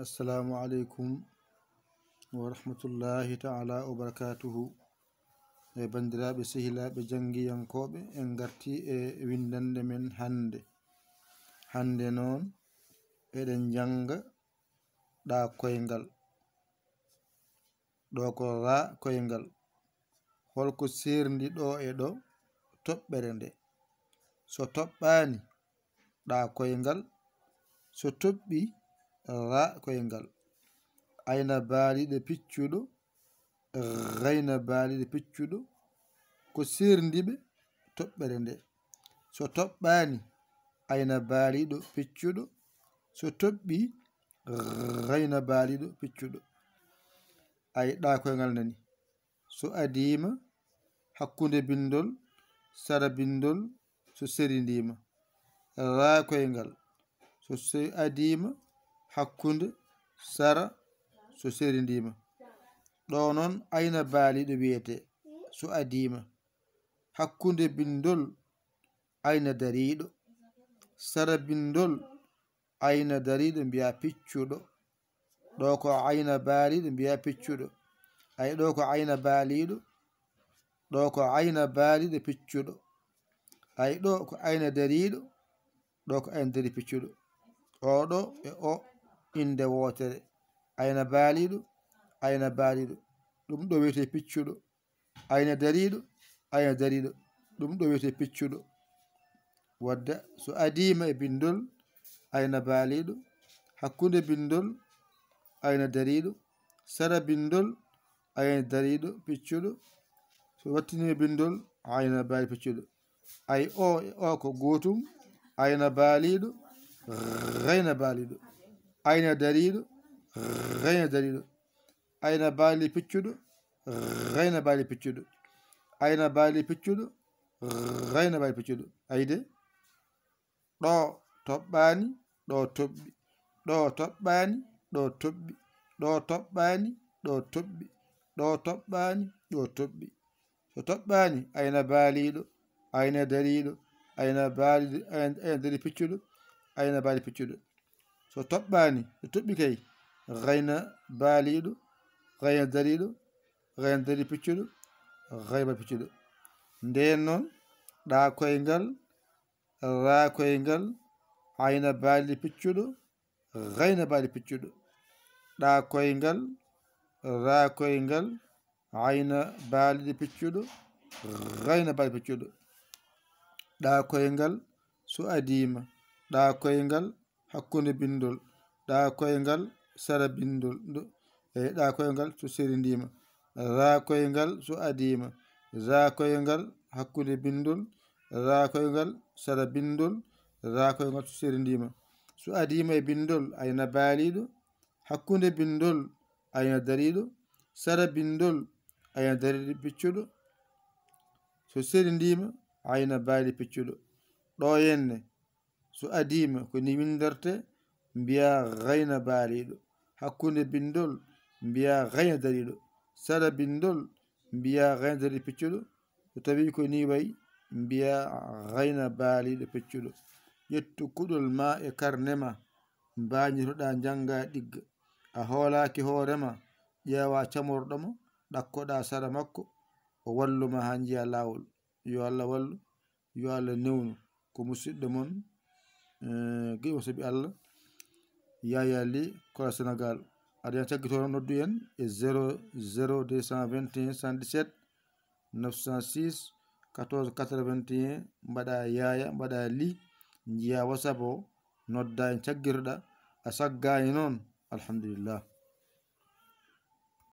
assalamu alaikum wa rahmatullahi ta'ala wa barakatuhu. E bandiraɓe sehilaɓe jangiyankoɓe en garti e windande men hande noon eɗen janga ɗa koyngal ɗo ko ra koyngal holko serndi ɗo e ɗo toɓɓere nde. So toɓɓani ɗa koyngal, so toɓɓi ra koyngal. Ayna baaliɗo piccuɗo, rayna baaliɗo piccuɗo ko serdiɓe toɓɓere nde. So toɓɓani ayna baaliɗo piccuɗo, so toɓɓi rayna baaliɗo piccuɗo. Ay ɗa koyngal nani so adima hakkunde bindol sara bindol so serindima. Ra koyngal so adima hakkunde sara so serindima. Ɗo noon ayna baaliɗo wiyete so adima hakkunde bindol ayna dariɗo, sara bindol ayna dariɗo mbiya piccuɗo. ɗo ko ayna baaliɗo mbiya piccuɗo. Ay ɗo ko ayna baaliɗo, ɗo ko ayna baaliɗo piccuɗo. Ay ɗo ko ayna dariɗo, ɗo ko ayna dari piccuɗo. Oɗo e o inde wotere. Ayna baaliɗo, ayna baaliɗo, ɗum ɗo wiyete piccuɗo. Ayna dariɗo, ayna dariɗo, ɗum ɗo wiyete piccuɗo. Wadda so adima e bindol ayna baaliɗo, hakkunde bindol ayna dariɗo, sara bindol ayna dariɗo piccuɗo, so wattini bindol ayna baaliɗo piccuɗo. Ay o e o ko gotum, ayna baaliɗo, rayna baaliɗo, ayna dariɗo, rayna dariɗo, ayna baaliɗo piccuɗo, rayna baaliɗo piccuɗo, ayna baaliɗo piccuɗo, rayna baaliɗo piccuɗo. Ayde ɗo toɓɓani, ɗo toɓɓi, ɗo toɓɓani, ɗo toɓɓi, ɗo toɓɓani, ɗo toɓɓi, ɗo toɓɓani, ɗo toɓɓi. So toɓɓani ayna baaliɗo, ayna dariɗo, ayna baaliɗo, ayna dari piccuɗo, ayna baaliɗo piccuɗo. So toɓɓani, so toɓɓi kay rayna baaliɗo, rayna dariɗo, rayna dari piccuɗo, rayna baaliɗo piccuɗo. Nden noon ɗa koyngal, ra koyngal, ayna baaliɗo piccuɗo, rayna baaliɗo piccuɗo. ɗa koyngal, ra koyngal, ayna baaliɗo piccuɗo, rayna baaliɗo piccuɗo. ɗa koyngal so adima, ɗa koyngal hakkunde bindol, ɗa koyngal sara bindol, ɗa koyngal so serindima. Ra koyngal so adima, ra koyngal hakkunde bindol, ra koyngal sara bindol, ra koyngal so serindima. So adima e bindol ayna baaliɗo, hakkunde bindol ayna dariɗo, sara bindol ayna dariɗo piccuɗo, so serindima ayna baaliɗo piccuɗo. ɗo henne so adima ko ni winderte mbiya rayna baaliɗo, hakkunde bindol mbiya rayna dariɗo, sara bindol mbiya rayna dariɗo piccuɗo. So tawi ko ni wayi mbiya rayna baaliɗo piccuɗo. ƴettu kuɗol ma e karnema mbañitoɗa janga ɗigga. A hoolaki hoorema ƴeewa camorɗomo ɗakkoɗa sara makko o walluma ha jiya lawol. Yo Allah wallu, yo Allah newnu ko musidɗo mon giɗo sabi Allah Yaya Ly Kola Sénégal. aɗa hen caggito noddu en e 00221 117 906 14 81 mbaɗa Yaya mbaɗa Ly jiya WhatsApp o nodda en caggitoɗa. A saggani noon alhamdulillah.